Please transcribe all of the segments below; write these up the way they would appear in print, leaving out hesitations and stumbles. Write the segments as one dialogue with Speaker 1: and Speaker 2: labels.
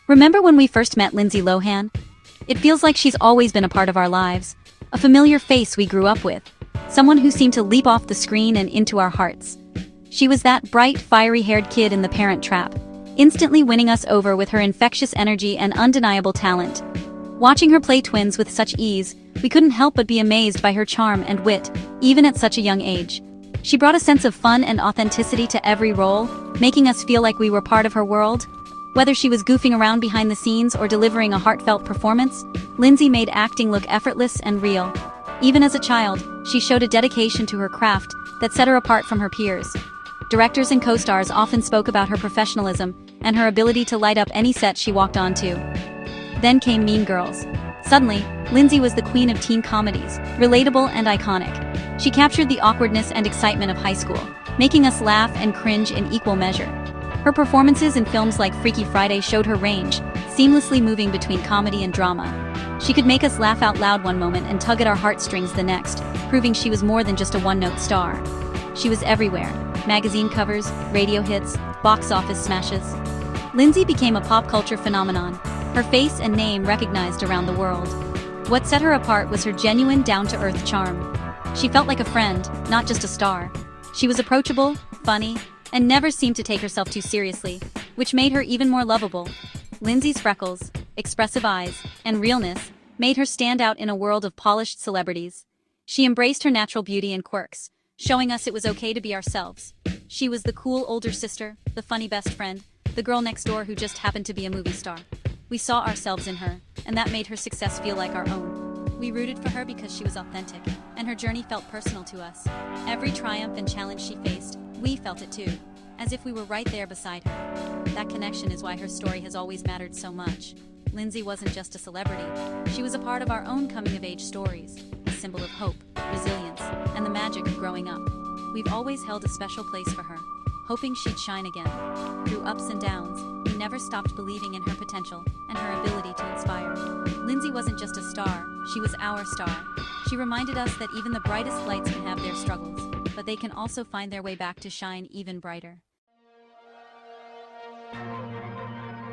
Speaker 1: Remember when we first met Lindsay Lohan? It feels like she's always been a part of our lives, a familiar face we grew up with, someone who seemed to leap off the screen and into our hearts. She was that bright, fiery-haired kid in The Parent Trap, instantly winning us over with her infectious energy and undeniable talent. Watching her play twins with such ease, we couldn't help but be amazed by her charm and wit, even at such a young age. She brought a sense of fun and authenticity to every role, making us feel like we were part of her world. Whether she was goofing around behind the scenes or delivering a heartfelt performance, Lindsay made acting look effortless and real. Even as a child, she showed a dedication to her craft that set her apart from her peers. Directors and co-stars often spoke about her professionalism and her ability to light up any set she walked onto. Then came Mean Girls. Suddenly, Lindsay was the queen of teen comedies, relatable and iconic. She captured the awkwardness and excitement of high school, making us laugh and cringe in equal measure. Her performances in films like Freaky Friday showed her range, seamlessly moving between comedy and drama. She could make us laugh out loud one moment and tug at our heartstrings the next, proving she was more than just a one-note star. She was everywhere: magazine covers, radio hits, box office smashes. Lindsay became a pop culture phenomenon, her face and name recognized around the world. What set her apart was her genuine, down-to-earth charm. She felt like a friend, not just a star. She was approachable, funny, and never seemed to take herself too seriously, which made her even more lovable. Lindsay's freckles, expressive eyes, and realness made her stand out in a world of polished celebrities. She embraced her natural beauty and quirks, showing us it was okay to be ourselves. She was the cool older sister, the funny best friend, the girl next door who just happened to be a movie star. We saw ourselves in her, and that made her success feel like our own. We rooted for her because she was authentic, and her journey felt personal to us. Every triumph and challenge she faced, we felt it too, as if we were right there beside her. That connection is why her story has always mattered so much. Lindsay wasn't just a celebrity, she was a part of our own coming-of-age stories, a symbol of hope, resilience, and the magic of growing up. We've always held a special place for her, hoping she'd shine again. Through ups and downs, we never stopped believing in her potential and her ability to inspire. Lindsay wasn't just a star, she was our star. She reminded us that even the brightest lights can have their struggles, but they can also find their way back to shine even brighter.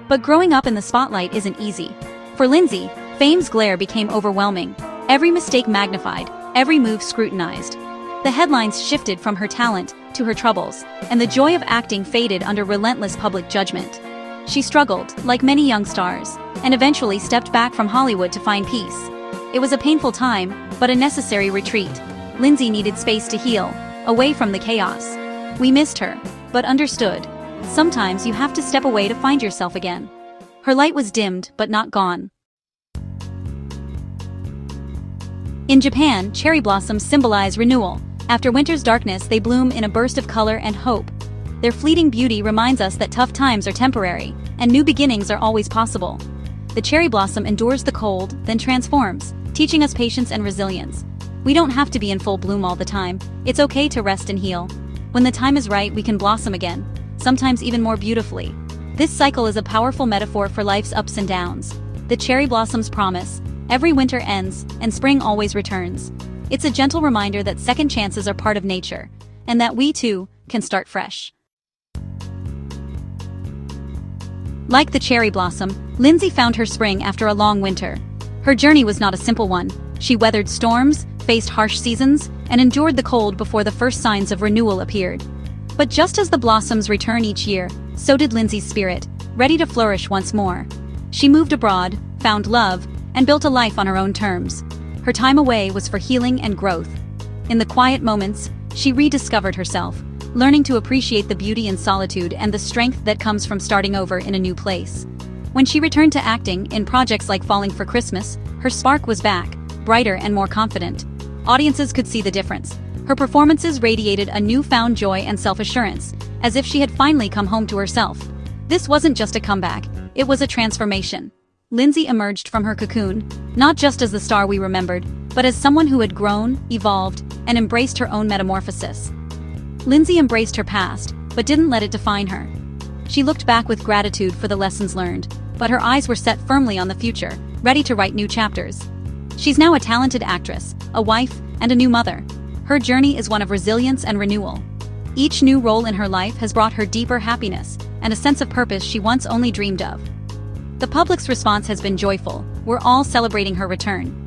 Speaker 1: But growing up in the spotlight isn't easy. For Lindsay, fame's glare became overwhelming. Every mistake magnified, every move scrutinized. The headlines shifted from her talent to her troubles, and the joy of acting faded under relentless public judgment. She struggled, like many young stars, and eventually stepped back from Hollywood to find peace. It was a painful time, but a necessary retreat. Lindsay needed space to heal, away from the chaos. We missed her, but understood. Sometimes you have to step away to find yourself again. Her light was dimmed, but not gone. In Japan, cherry blossoms symbolize renewal. After winter's darkness, they bloom in a burst of color and hope. Their fleeting beauty reminds us that tough times are temporary, and new beginnings are always possible. The cherry blossom endures the cold, then transforms, teaching us patience and resilience. We don't have to be in full bloom all the time. It's okay to rest and heal. When the time is right, we can blossom again, sometimes even more beautifully. This cycle is a powerful metaphor for life's ups and downs. The cherry blossoms promise, every winter ends, and spring always returns. It's a gentle reminder that second chances are part of nature, and that we, too, can start fresh. Like the cherry blossom, Lindsay found her spring after a long winter. Her journey was not a simple one. She weathered storms, faced harsh seasons, and endured the cold before the first signs of renewal appeared. But just as the blossoms return each year, so did Lindsay's spirit, ready to flourish once more. She moved abroad, found love, and built a life on her own terms. Her time away was for healing and growth. In the quiet moments, she rediscovered herself, learning to appreciate the beauty in solitude and the strength that comes from starting over in a new place. When she returned to acting in projects like Falling for Christmas, her spark was back, brighter and more confident. Audiences could see the difference. Her performances radiated a newfound joy and self-assurance, as if she had finally come home to herself. This wasn't just a comeback, it was a transformation. Lindsay emerged from her cocoon, not just as the star we remembered, but as someone who had grown, evolved, and embraced her own metamorphosis. Lindsay embraced her past, but didn't let it define her. She looked back with gratitude for the lessons learned, but her eyes were set firmly on the future, ready to write new chapters. She's now a talented actress, a wife, and a new mother. Her journey is one of resilience and renewal. Each new role in her life has brought her deeper happiness and a sense of purpose she once only dreamed of. The public's response has been joyful. We're all celebrating her return.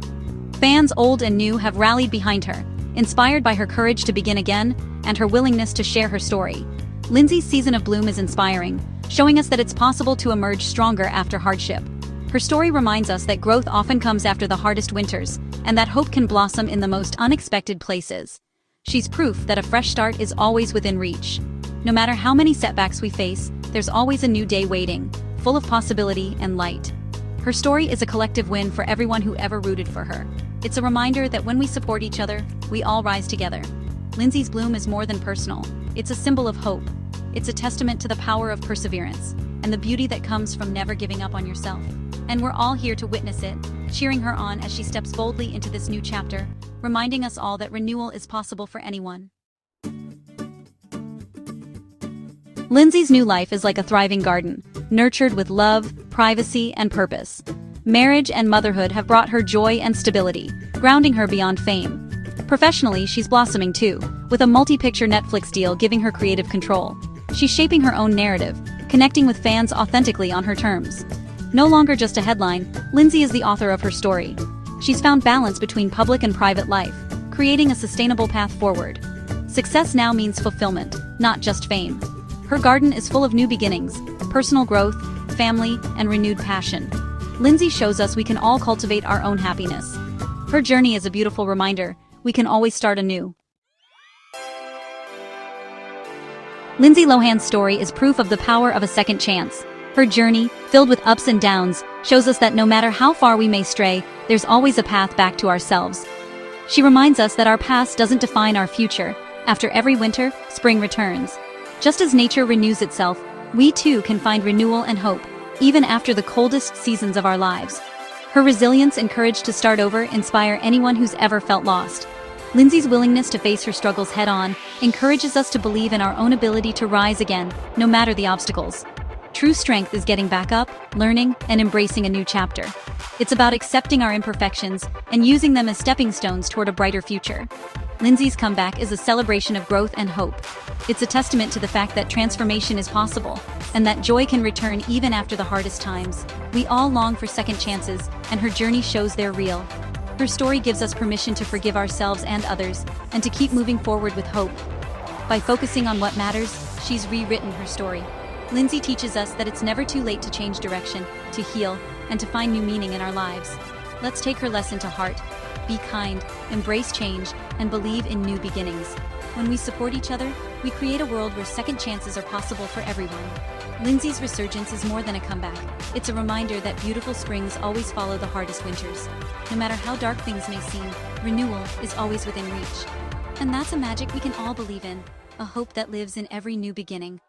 Speaker 1: Fans old and new have rallied behind her, inspired by her courage to begin again and her willingness to share her story. Lindsay's season of bloom is inspiring, showing us that it's possible to emerge stronger after hardship. Her story reminds us that growth often comes after the hardest winters, and that hope can blossom in the most unexpected places. She's proof that a fresh start is always within reach. No matter how many setbacks we face, there's always a new day waiting, full of possibility and light. Her story is a collective win for everyone who ever rooted for her. It's a reminder that when we support each other, we all rise together. Lindsay's bloom is more than personal. It's a symbol of hope. It's a testament to the power of perseverance and the beauty that comes from never giving up on yourself. And we're all here to witness it, cheering her on as she steps boldly into this new chapter, reminding us all that renewal is possible for anyone. Lindsay's new life is like a thriving garden, nurtured with love, privacy, and purpose. Marriage and motherhood have brought her joy and stability, grounding her beyond fame. Professionally, she's blossoming too, with a multi-picture Netflix deal giving her creative control. She's shaping her own narrative, connecting with fans authentically on her terms. No longer just a headline, Lindsay is the author of her story. She's found balance between public and private life, creating a sustainable path forward. Success now means fulfillment, not just fame. Her garden is full of new beginnings, personal growth, family, and renewed passion. Lindsay shows us we can all cultivate our own happiness. Her journey is a beautiful reminder we can always start anew. Lindsay Lohan's story is proof of the power of a second chance. Her journey, filled with ups and downs, shows us that no matter how far we may stray, there's always a path back to ourselves. She reminds us that our past doesn't define our future. After every winter, spring returns. Just as nature renews itself, we too can find renewal and hope, even after the coldest seasons of our lives. Her resilience and courage to start over inspire anyone who's ever felt lost. Lindsay's willingness to face her struggles head-on encourages us to believe in our own ability to rise again, no matter the obstacles. True strength is getting back up, learning, and embracing a new chapter. It's about accepting our imperfections and using them as stepping stones toward a brighter future. Lindsay's comeback is a celebration of growth and hope. It's a testament to the fact that transformation is possible, and that joy can return even after the hardest times. We all long for second chances, and her journey shows they're real. Her story gives us permission to forgive ourselves and others, and to keep moving forward with hope. By focusing on what matters, she's rewritten her story. Lindsay teaches us that it's never too late to change direction, to heal, and to find new meaning in our lives. Let's take her lesson to heart. Be kind, embrace change, and believe in new beginnings. When we support each other, we create a world where second chances are possible for everyone. Lindsay's resurgence is more than a comeback. It's a reminder that beautiful springs always follow the hardest winters. No matter how dark things may seem, renewal is always within reach. And that's a magic we can all believe in, a hope that lives in every new beginning.